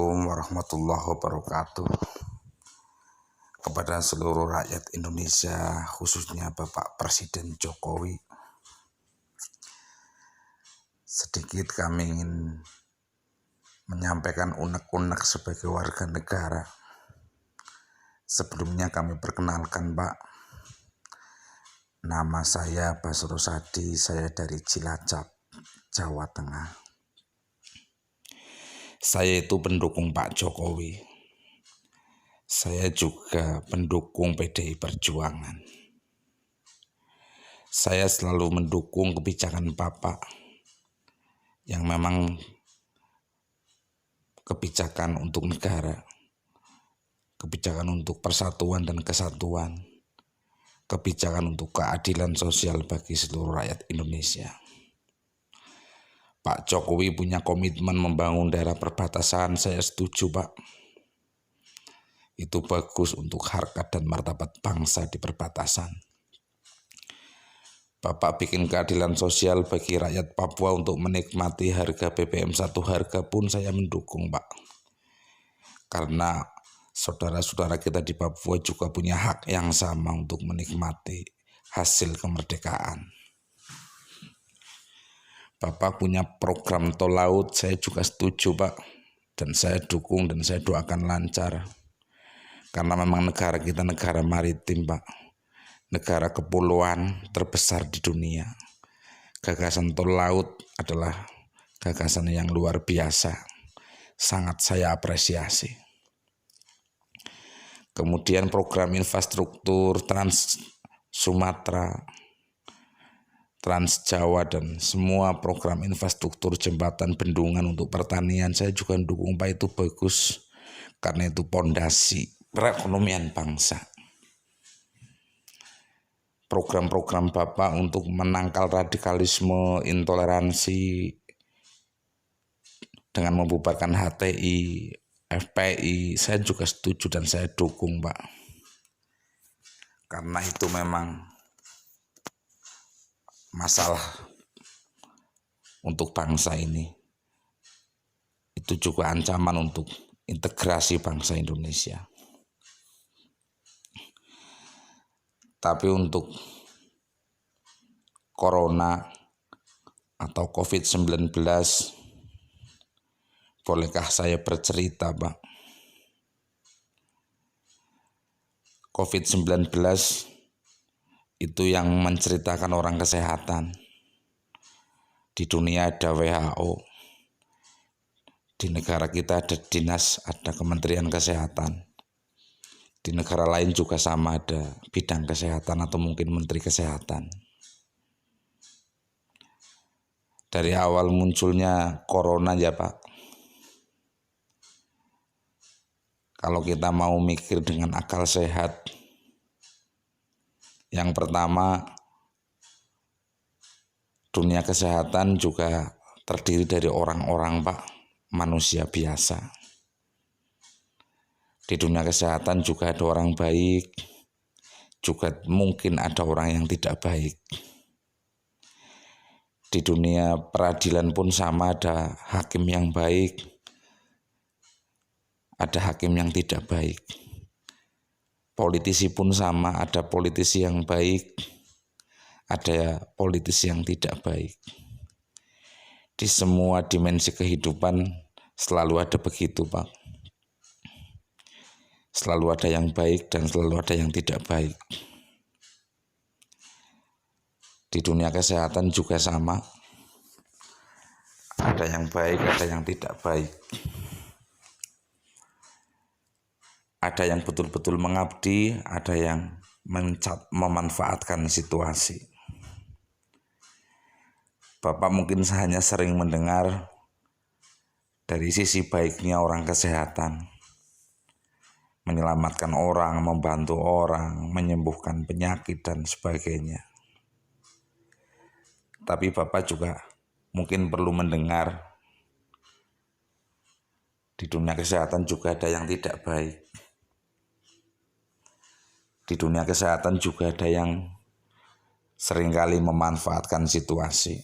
Assalamualaikum warahmatullahi wabarakatuh. Kepada seluruh rakyat Indonesia, khususnya Bapak Presiden Jokowi, sedikit kami ingin menyampaikan unek-unek sebagai warga negara. Sebelumnya kami perkenalkan, Pak. Nama saya Basro Sadi, saya dari Cilacap, Jawa Tengah. Saya itu pendukung Pak Jokowi. Saya juga pendukung PDI Perjuangan. Saya selalu mendukung kebijakan Bapak yang memang kebijakan untuk negara, kebijakan untuk persatuan dan kesatuan, kebijakan untuk keadilan sosial bagi seluruh rakyat Indonesia. Pak Jokowi punya komitmen membangun daerah perbatasan, saya setuju, Pak. Itu bagus untuk harkat dan martabat bangsa di perbatasan. Bapak bikin keadilan sosial bagi rakyat Papua untuk menikmati harga BBM satu harga pun saya mendukung, Pak. Karena saudara-saudara kita di Papua juga punya hak yang sama untuk menikmati hasil kemerdekaan. Bapak punya program tol laut, saya juga setuju, Pak. Dan saya dukung dan saya doakan lancar. Karena memang negara kita negara maritim, Pak. Negara kepulauan terbesar di dunia. Gagasan tol laut adalah gagasan yang luar biasa. Sangat saya apresiasi. Kemudian program infrastruktur Trans Sumatera, Trans Jawa, dan semua program infrastruktur jembatan, bendungan untuk pertanian saya juga mendukung, Pak. Itu bagus karena itu pondasi perekonomian bangsa. Program-program Bapak untuk menangkal radikalisme, intoleransi dengan membubarkan HTI, FPI, saya juga setuju dan saya dukung, Pak. Karena itu memang masalah untuk bangsa ini. Itu juga ancaman untuk integrasi bangsa Indonesia. Tapi untuk Corona atau COVID-19, bolehkah saya bercerita, Pak? COVID-19 itu yang menceritakan orang kesehatan. Di dunia ada WHO. Di negara kita ada dinas, ada Kementerian Kesehatan. Di negara lain juga sama, ada bidang kesehatan atau mungkin Menteri Kesehatan. Dari awal munculnya Corona ya, Pak. Kalau kita mau mikir dengan akal sehat, yang pertama, dunia kesehatan juga terdiri dari orang-orang, Pak, manusia biasa. Di dunia kesehatan juga ada orang baik, juga mungkin ada orang yang tidak baik. Di dunia peradilan pun sama, ada hakim yang baik, ada hakim yang tidak baik. Politisi pun sama, ada politisi yang baik, ada politisi yang tidak baik. Di semua dimensi kehidupan selalu ada begitu, Pak. Selalu ada yang baik dan selalu ada yang tidak baik. Di dunia kesehatan juga sama. Ada yang baik, ada yang tidak baik. Ada yang betul-betul mengabdi, ada yang memanfaatkan situasi. Bapak mungkin hanya sering mendengar dari sisi baiknya orang kesehatan. Menyelamatkan orang, membantu orang, menyembuhkan penyakit dan sebagainya. Tapi Bapak juga mungkin perlu mendengar di dunia kesehatan juga ada yang tidak baik. Di dunia kesehatan juga ada yang seringkali memanfaatkan situasi.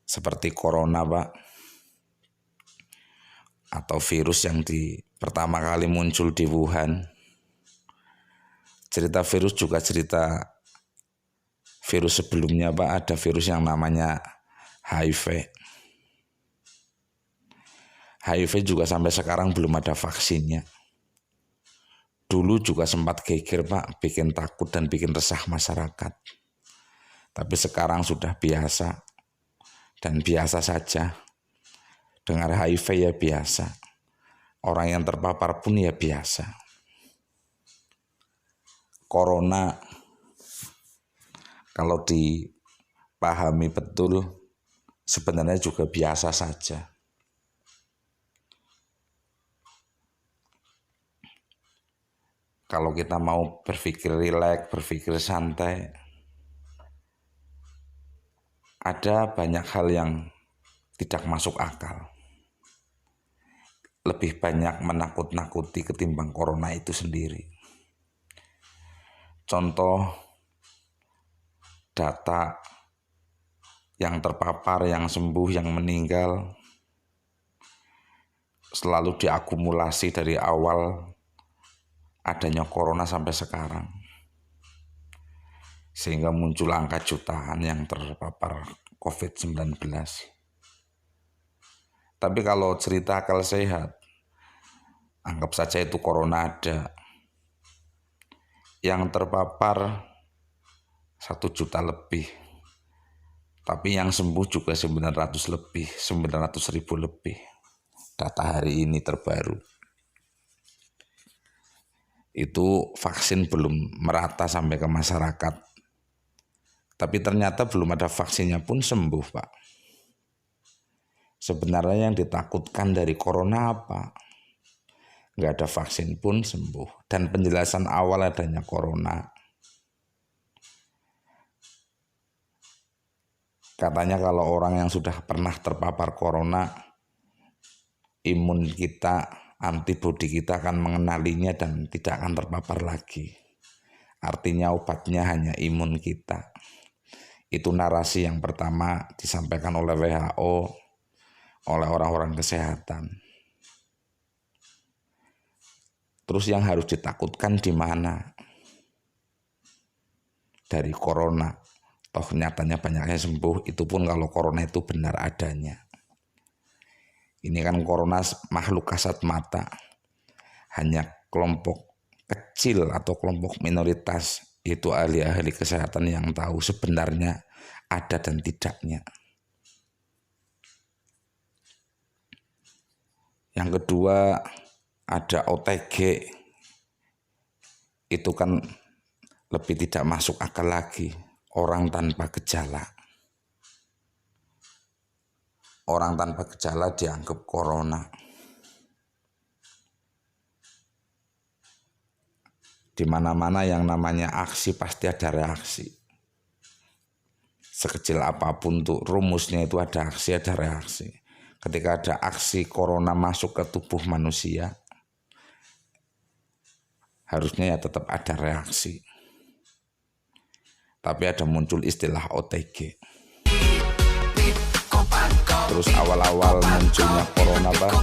Seperti Corona, Pak. atau virus yang pertama kali muncul di Wuhan. Cerita virus juga cerita virus sebelumnya Pak, ada virus yang namanya HIV. HIV juga sampai sekarang belum ada vaksinnya. Dulu juga sempat geger Pak, bikin takut dan bikin resah masyarakat. Tapi sekarang sudah biasa dan biasa saja. Dengar HIV ya biasa. Orang yang terpapar pun ya biasa. Corona kalau dipahami betul sebenarnya juga biasa saja. Kalau kita mau berpikir rileks, berpikir santai, ada banyak hal yang tidak masuk akal. Lebih banyak menakut-nakuti ketimbang corona itu sendiri. Contoh, data yang terpapar, yang sembuh, yang meninggal selalu diakumulasi dari awal adanya corona sampai sekarang. Sehingga muncul angka jutaan yang terpapar COVID-19. Tapi kalau cerita akal sehat, anggap saja itu corona ada. Yang terpapar 1 juta lebih. Tapi yang sembuh juga 900 lebih, 900.000 lebih. Data hari ini terbaru. Itu vaksin belum merata sampai ke masyarakat. Tapi ternyata belum ada vaksinnya pun sembuh Pak. Sebenarnya yang ditakutkan dari corona apa? Nggak ada vaksin pun sembuh. Dan penjelasan awal adanya corona, katanya kalau orang yang sudah pernah terpapar corona, imun kita, antibodi kita akan mengenalinya dan tidak akan terpapar lagi. Artinya obatnya hanya imun kita. Itu narasi yang pertama disampaikan oleh WHO, oleh orang-orang kesehatan. Terus yang harus ditakutkan di mana? Dari corona. Toh nyatanya banyaknya sembuh, itu pun kalau corona itu benar adanya. Ini kan corona makhluk kasat mata. Hanya kelompok kecil atau kelompok minoritas, itu ahli-ahli kesehatan yang tahu sebenarnya ada dan tidaknya. Yang kedua, ada OTG. Itu kan lebih tidak masuk akal lagi. Orang tanpa gejala. Orang tanpa gejala dianggap corona. Di mana-mana yang namanya aksi pasti ada reaksi. Sekecil apapun tuh rumusnya itu ada aksi, ada reaksi. Ketika ada aksi corona masuk ke tubuh manusia, harusnya ya tetap ada reaksi. Tapi ada muncul istilah OTG. Terus awal-awal munculnya corona Pak,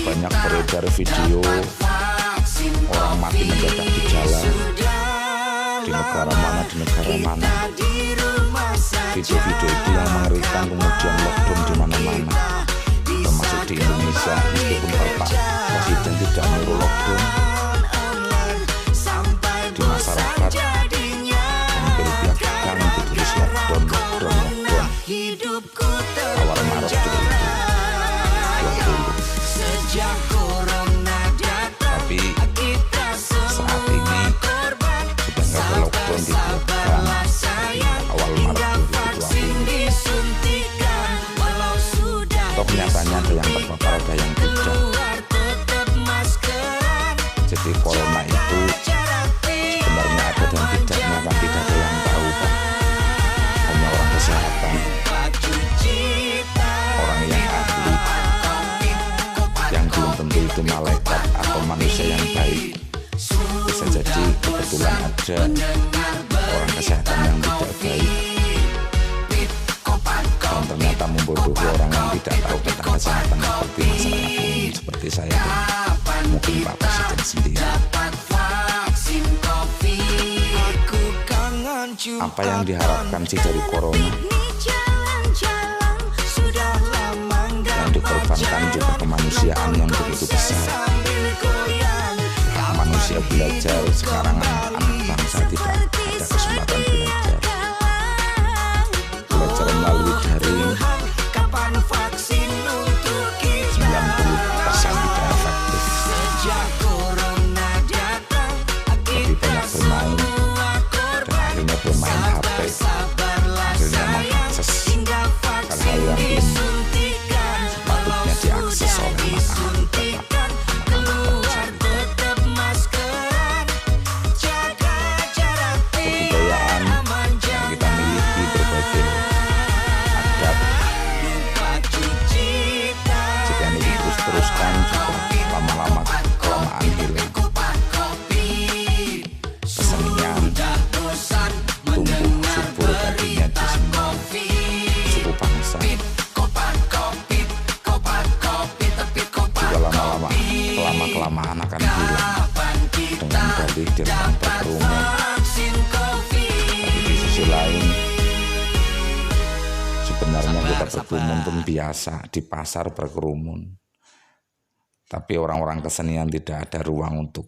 banyak beredar video orang mati mendadak di jalan. Di negara mana, Video-video itu yang mengerikan, kemudian lockdown di mana-mana, termasuk di Indonesia. Meskipun Bapak Presiden tidak menyuruh lockdown, di masyarakat hampir tiap gang ditulis lockdown. Awal Maret 2020. Tapi saat ini sudah nggak ada lockdown di tiap gang. Awal Maret 2020. Toh nyatanya ada yang terpapar, ada yang tidak. Jadi corona itu sebenarnya ada dan tidaknya, kan tidak ada yang tahu Pak. Hanya orang kesehatan, orang yang ahli, yang belum tentu itu malaikat atau manusia yang baik. Bisa jadi kebetulan ada orang kesehatan yang tidak baik. dan ternyata membodohi orang yang tidak tahu tentang kesehatan seperti masyarakat umum seperti saya dan mungkin Pak Presiden sendiri. Apa yang diharapkan sih dari corona? Yang dikorbankan juga kemanusiaan yang begitu besar. Manusia belajar, sekarang anak bangsa tidak ada kesempatan belajar. Belajar melalui daring, 90% tidak efektif. Lebih banyak bermain dan akhirnya bermain HP, akhirnya mengakses hal-hal yang belum sepatutnya diakses oleh anak-anak. Kebudayaan yang kita miliki, berbagai adat, jika ini diteruskan juga lama-lama kelamaan hilang. Kesenian tumbuh subur tadinya di semua suku bangsa, juga lama-kelamaan akan hilang dengan dalih dilarang berkerumun. Tapi di sisi lain, sebenarnya kita berkerumun pun biasa, di pasar berkerumun. Tapi orang-orang kesenian tidak ada ruang untuk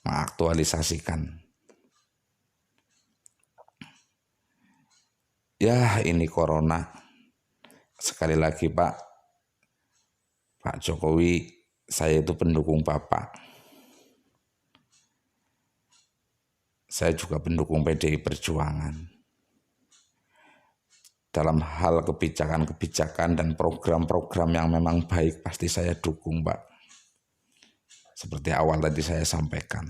mengaktualisasikan. Ya, ini corona. Sekali lagi Pak Jokowi, saya itu pendukung Bapak. Saya juga pendukung PDI Perjuangan. Dalam hal kebijakan-kebijakan dan program-program yang memang baik pasti saya dukung, Pak. Seperti awal tadi saya sampaikan.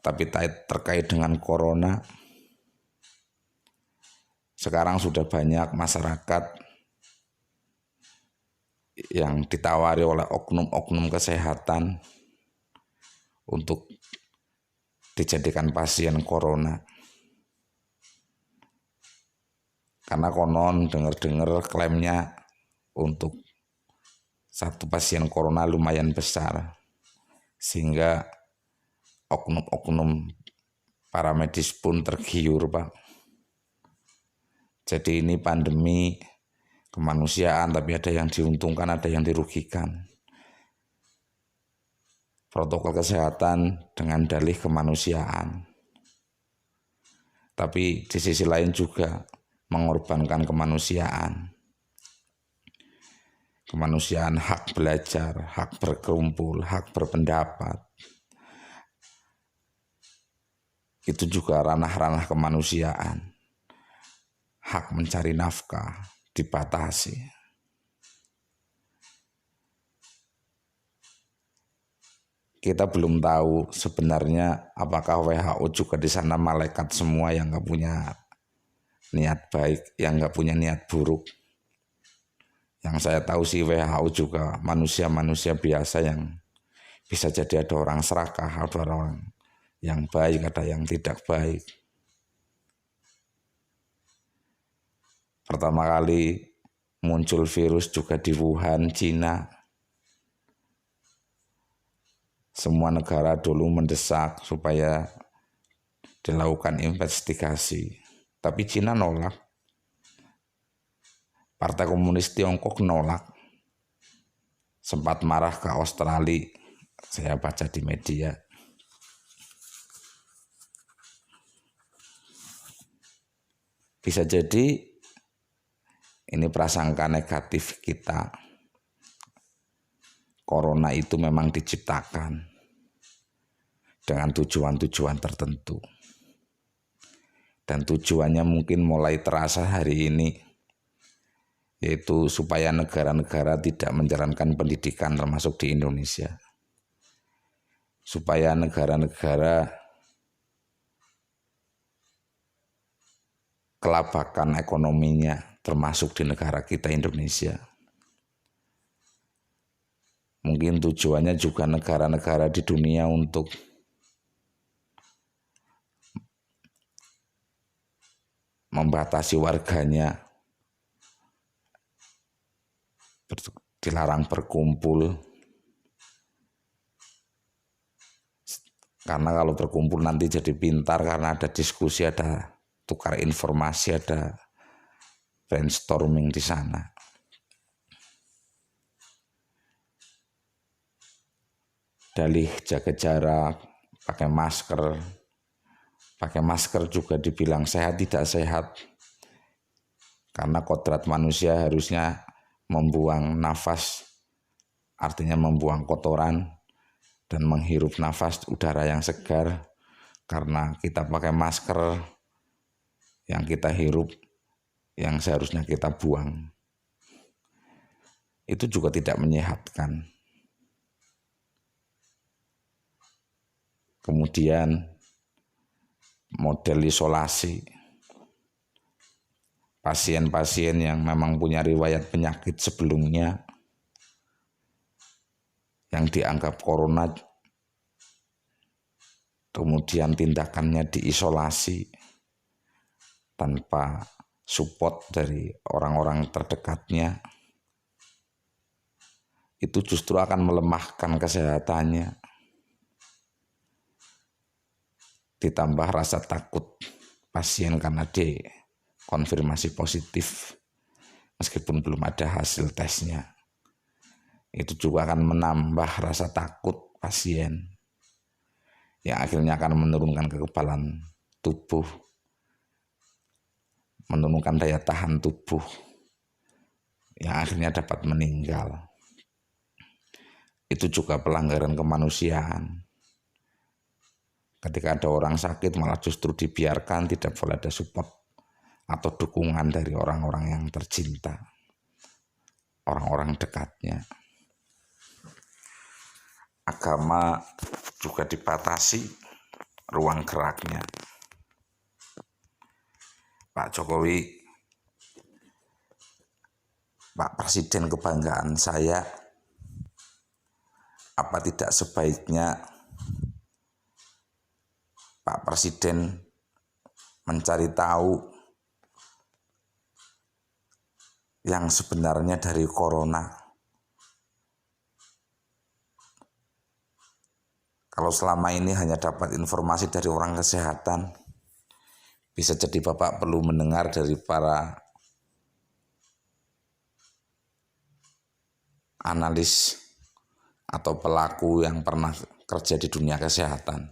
Tapi terkait dengan corona, sekarang sudah banyak masyarakat yang ditawari oleh oknum-oknum kesehatan untuk dijadikan pasien corona. Karena konon dengar-dengar klaimnya untuk satu pasien corona lumayan besar, sehingga oknum-oknum para medis pun tergiur, Pak. Jadi ini pandemi kemanusiaan, tapi ada yang diuntungkan, ada yang dirugikan. Protokol kesehatan dengan dalih kemanusiaan. Tapi di sisi lain juga mengorbankan kemanusiaan. Kemanusiaan, hak belajar, hak berkumpul, hak berpendapat. Itu juga ranah-ranah kemanusiaan. Hak mencari nafkah dibatasi. Kita belum tahu sebenarnya apakah WHO juga di sana malaikat semua yang nggak punya niat baik, yang nggak punya niat buruk. Yang saya tahu sih WHO juga manusia-manusia biasa yang bisa jadi ada orang serakah, ada orang yang baik, ada yang tidak baik. Pertama kali muncul virus juga di Wuhan, Cina. Semua negara dulu mendesak supaya dilakukan investigasi. Tapi Cina nolak. Partai Komunis Tiongkok nolak. Sempat marah ke Australia, saya baca di media. Bisa jadi ini prasangka negatif kita. Corona itu memang diciptakan dengan tujuan-tujuan tertentu. Dan tujuannya mungkin mulai terasa hari ini, yaitu supaya negara-negara tidak menjalankan pendidikan termasuk di Indonesia. Supaya negara-negara kelabakan ekonominya termasuk di negara kita Indonesia. Mungkin tujuannya juga negara-negara di dunia untuk membatasi warganya, dilarang berkumpul. Karena kalau berkumpul nanti jadi pintar, karena ada diskusi, ada tukar informasi, ada brainstorming di sana. Dalih jaga jarak, pakai masker. Pakai masker juga dibilang sehat, tidak sehat. Karena kodrat manusia harusnya membuang nafas, artinya membuang kotoran, dan menghirup nafas udara yang segar. Karena kita pakai masker, yang kita hirup, yang seharusnya kita buang, itu juga tidak menyehatkan. Kemudian model isolasi, pasien-pasien yang memang punya riwayat penyakit sebelumnya, yang dianggap corona, kemudian tindakannya diisolasi tanpa support dari orang-orang terdekatnya, itu justru akan melemahkan kesehatannya. Ditambah rasa takut pasien karena dikonfirmasi positif meskipun belum ada hasil tesnya, itu juga akan menambah rasa takut pasien, yang akhirnya akan menurunkan kekebalan tubuh, menurunkan daya tahan tubuh, yang akhirnya dapat meninggal. Itu juga pelanggaran kemanusiaan. Ketika ada orang sakit malah justru dibiarkan, tidak boleh ada support atau dukungan dari orang-orang yang tercinta, orang-orang dekatnya. Agama juga dibatasi ruang geraknya. Pak Jokowi, Pak Presiden kebanggaan saya, apa tidak sebaiknya Pak Presiden mencari tahu yang sebenarnya dari corona? Kalau selama ini hanya dapat informasi dari orang kesehatan, bisa jadi Bapak perlu mendengar dari para analis atau pelaku yang pernah kerja di dunia kesehatan.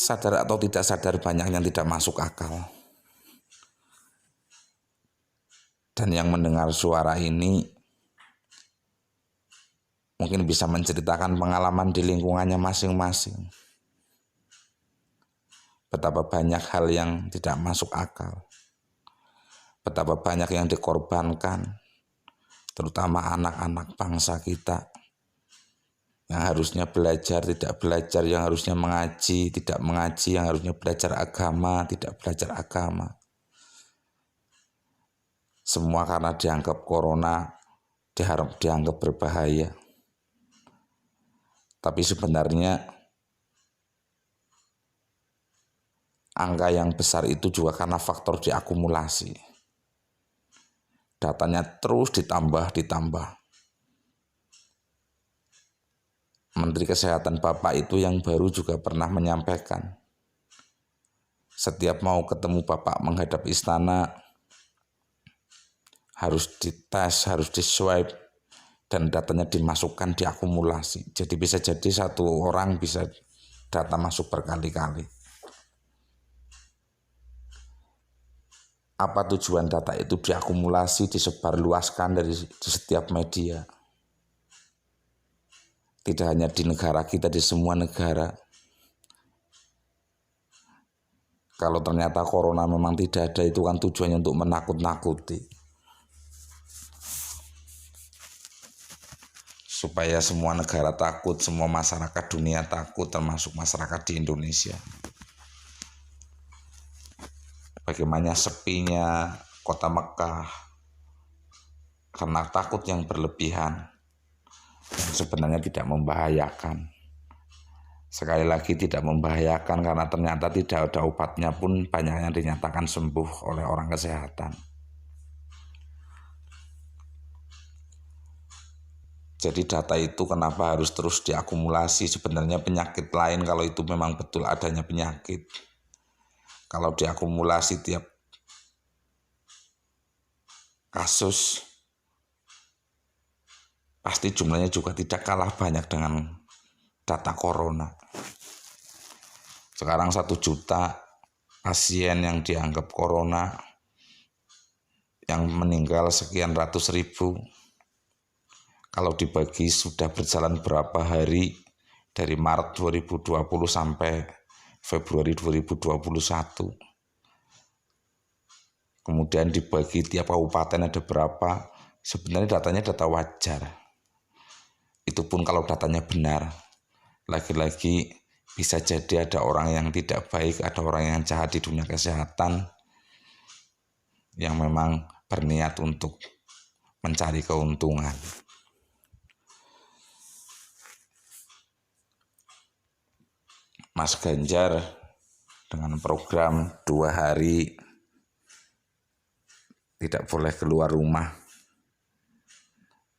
Sadar atau tidak sadar, banyak yang tidak masuk akal. Dan yang mendengar suara ini mungkin bisa menceritakan pengalaman di lingkungannya masing-masing. Betapa banyak hal yang tidak masuk akal. Betapa banyak yang dikorbankan, terutama anak-anak bangsa kita, yang harusnya belajar tidak belajar, yang harusnya mengaji tidak mengaji, yang harusnya belajar agama tidak belajar agama. Semua karena dianggap corona, dianggap berbahaya. Tapi sebenarnya angka yang besar itu juga karena faktor diakumulasi. Datanya terus ditambah. Menteri Kesehatan Bapak itu yang baru juga pernah menyampaikan, setiap mau ketemu Bapak menghadap istana, harus dites, harus diswipe, dan datanya dimasukkan, diakumulasi. Jadi bisa jadi satu orang bisa data masuk berkali-kali. Apa tujuan data itu diakumulasi, disebarluaskan di setiap media? Tidak hanya di negara kita, di semua negara. Kalau ternyata corona memang tidak ada, itu kan tujuannya untuk menakut-nakuti. Supaya semua negara takut, semua masyarakat dunia takut, termasuk masyarakat di Indonesia. Bagaimana sepinya kota Mekah karena takut yang berlebihan. yang sebenarnya tidak membahayakan. Sekali lagi tidak membahayakan karena ternyata tidak ada obatnya pun banyak yang dinyatakan sembuh oleh orang kesehatan. Jadi data itu kenapa harus terus diakumulasi? Sebenarnya penyakit lain kalau itu memang betul adanya penyakit, kalau diakumulasi tiap kasus, pasti jumlahnya juga tidak kalah banyak dengan data corona. Sekarang 1 juta pasien yang dianggap corona, yang meninggal sekian ratus ribu. Kalau dibagi sudah berjalan berapa hari dari Maret 2020 sampai Februari 2021. Kemudian dibagi tiap kabupaten ada berapa. Sebenarnya datanya data wajar. Itu pun kalau datanya benar. Lagi-lagi bisa jadi ada orang yang tidak baik, ada orang yang jahat di dunia kesehatan yang memang berniat untuk mencari keuntungan. Mas Ganjar dengan program 2 hari tidak boleh keluar rumah,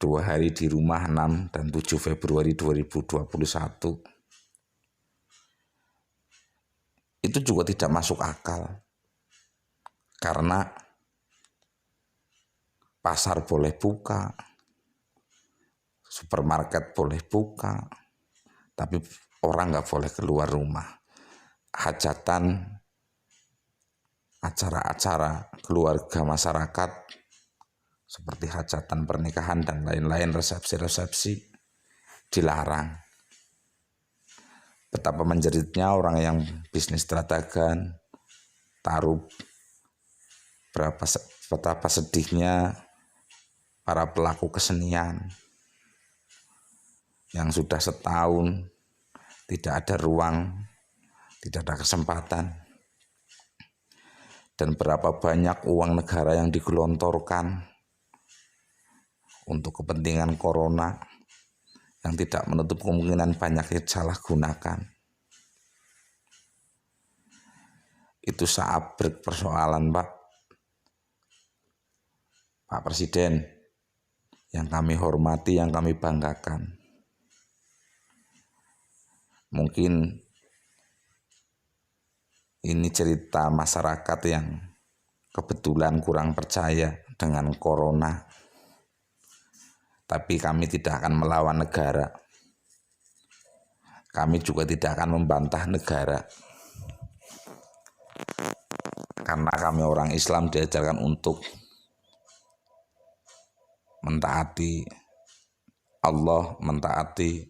2 hari di rumah 6 dan 7 Februari 2021. Itu juga tidak masuk akal. Karena pasar boleh buka, supermarket boleh buka, tapi orang nggak boleh keluar rumah. Hajatan, acara-acara keluarga masyarakat seperti hajatan pernikahan dan lain-lain, resepsi-resepsi dilarang. Betapa menjeritnya orang yang bisnis tradagan, taruh, betapa sedihnya para pelaku kesenian yang sudah setahun tidak ada ruang, tidak ada kesempatan. Dan berapa banyak uang negara yang digelontorkan untuk kepentingan corona yang tidak menutup kemungkinan banyak disalahgunakan. Itu seabrek persoalan, Pak. Pak Presiden yang kami hormati, yang kami banggakan. Mungkin ini cerita masyarakat yang kebetulan kurang percaya dengan corona. Tapi kami tidak akan melawan negara. Kami juga tidak akan membantah negara. Karena kami orang Islam diajarkan untuk mentaati Allah, mentaati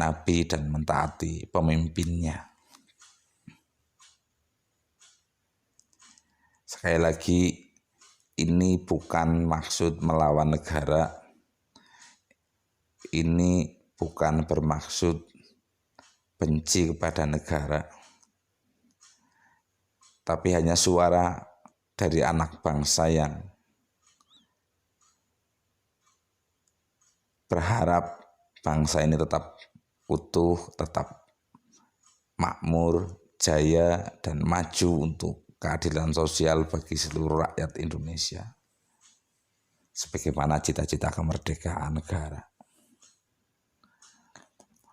Nabi, dan mentaati pemimpinnya. Sekali lagi, ini bukan maksud melawan negara. Ini bukan bermaksud benci kepada negara. Tapi hanya suara dari anak bangsa yang berharap bangsa ini tetap utuh, tetap makmur, jaya, dan maju untuk keadilan sosial bagi seluruh rakyat Indonesia. Sebagaimana cita-cita kemerdekaan negara.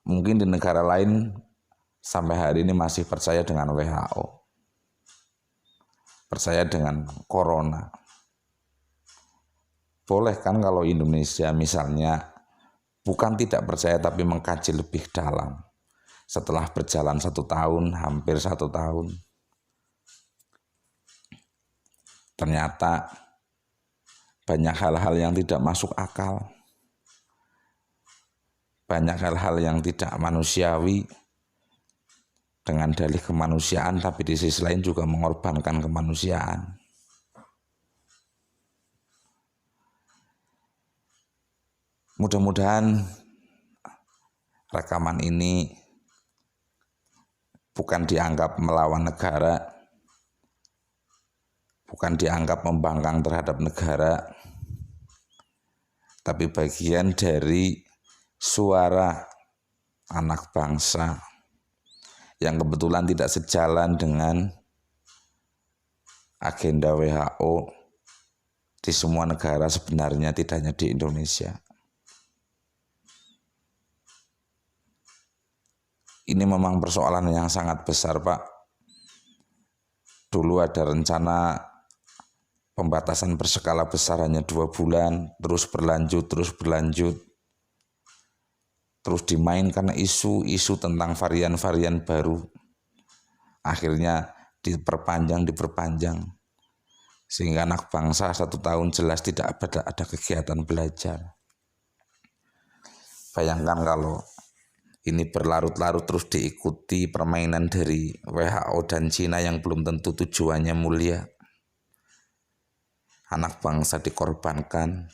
Mungkin di negara lain sampai hari ini masih percaya dengan WHO. Percaya dengan corona. Boleh kan kalau Indonesia misalnya bukan tidak percaya tapi mengkaji lebih dalam. Setelah berjalan 1 tahun, hampir 1 tahun, ternyata banyak hal-hal yang tidak masuk akal. Banyak hal-hal yang tidak manusiawi dengan dalih kemanusiaan, tapi di sisi lain juga mengorbankan kemanusiaan. Mudah-mudahan rekaman ini bukan dianggap melawan negara, bukan dianggap membangkang terhadap negara, tapi bagian dari suara anak bangsa yang kebetulan tidak sejalan dengan agenda WHO di semua negara, sebenarnya tidak hanya di Indonesia. Ini memang persoalan yang sangat besar, Pak. Dulu ada rencana pembatasan berskala besar hanya 2 bulan, terus berlanjut, terus dimainkan isu-isu tentang varian-varian baru. Akhirnya diperpanjang, sehingga anak bangsa 1 tahun jelas tidak ada kegiatan belajar. Bayangkan kalau ini berlarut-larut terus diikuti permainan dari WHO dan Cina yang belum tentu tujuannya mulia. Anak bangsa dikorbankan,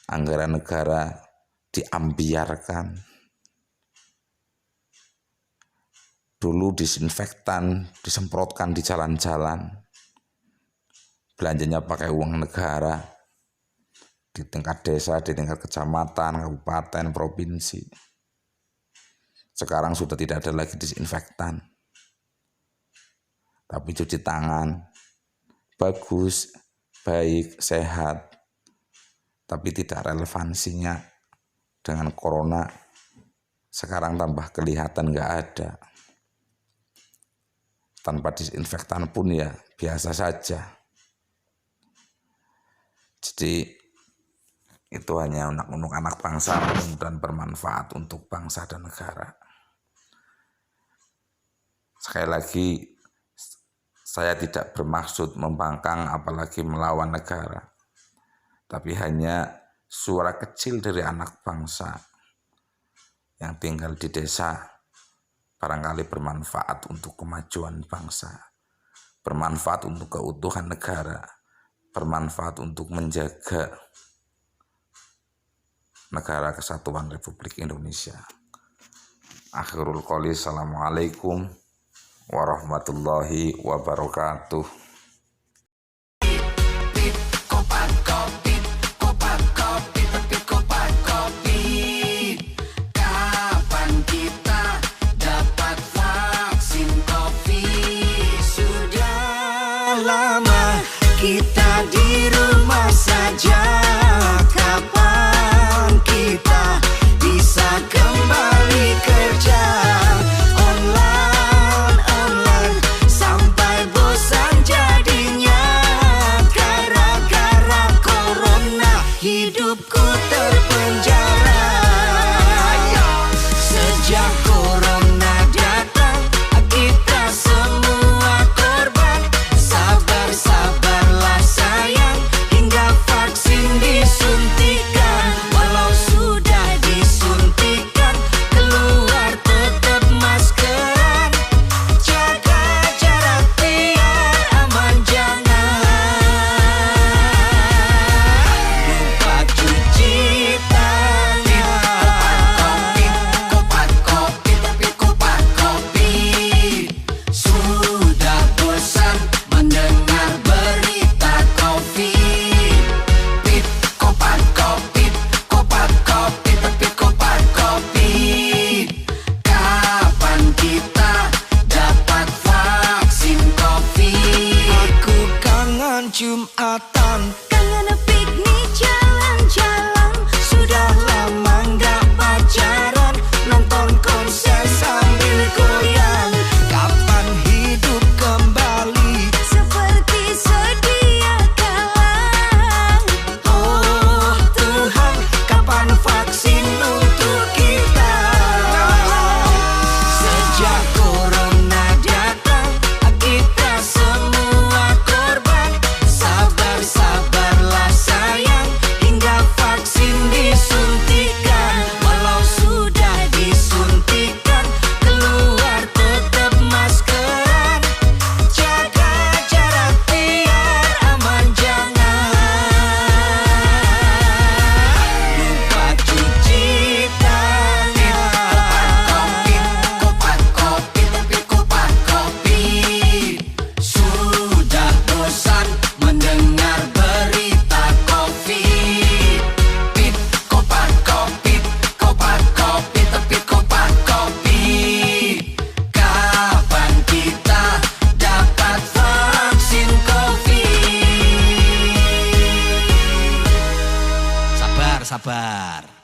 anggaran negara diambiarkan. Dulu disinfektan disemprotkan di jalan-jalan, belanjanya pakai uang negara di tingkat desa, di tingkat kecamatan, kabupaten, provinsi. Sekarang sudah tidak ada lagi disinfektan, tapi cuci tangan bagus, baik, sehat, tapi tidak relevansinya dengan corona. Sekarang tambah kelihatan nggak ada. Tanpa disinfektan pun ya biasa saja. Jadi itu hanya unek-unek anak bangsa, mudah-mudahan bermanfaat untuk bangsa dan negara. Sekali lagi, saya tidak bermaksud membangkang apalagi melawan negara, tapi hanya suara kecil dari anak bangsa yang tinggal di desa barangkali bermanfaat untuk kemajuan bangsa, bermanfaat untuk keutuhan negara, bermanfaat untuk menjaga negara kesatuan Republik Indonesia. Akhirul qouli, assalamualaikum warahmatullahi wabarakatuh. Kapan kita dapat vaksin COVID? Sudah lama kita di rumah saja. Kapan kita bisa kembali kerja? Hidupku terpenjara sejak corona datang. Kita semua korban. Sabar-sabarlah sayang hingga vaksin disuntikan. Walau sudah disuntikan, keluar tetap maskeran. Jaga jarak biar aman, jangan cuci tangan. Kopat COVID. Sudah bosan mendengar berita COVID. Kopat COVID. Kapan kita dapat vaksin COVID? Aku kangen Jumatan, kangen piknik jalan-jalan. Sudah lama nggak pacaran, nonton konser sambil goyang. Kapan hidup kembali seperti sedia kala? Oh Tuhan, kapan vaksin untuk kita? Sejak corona datang, kita semua korban. Sabar-sabar sabar.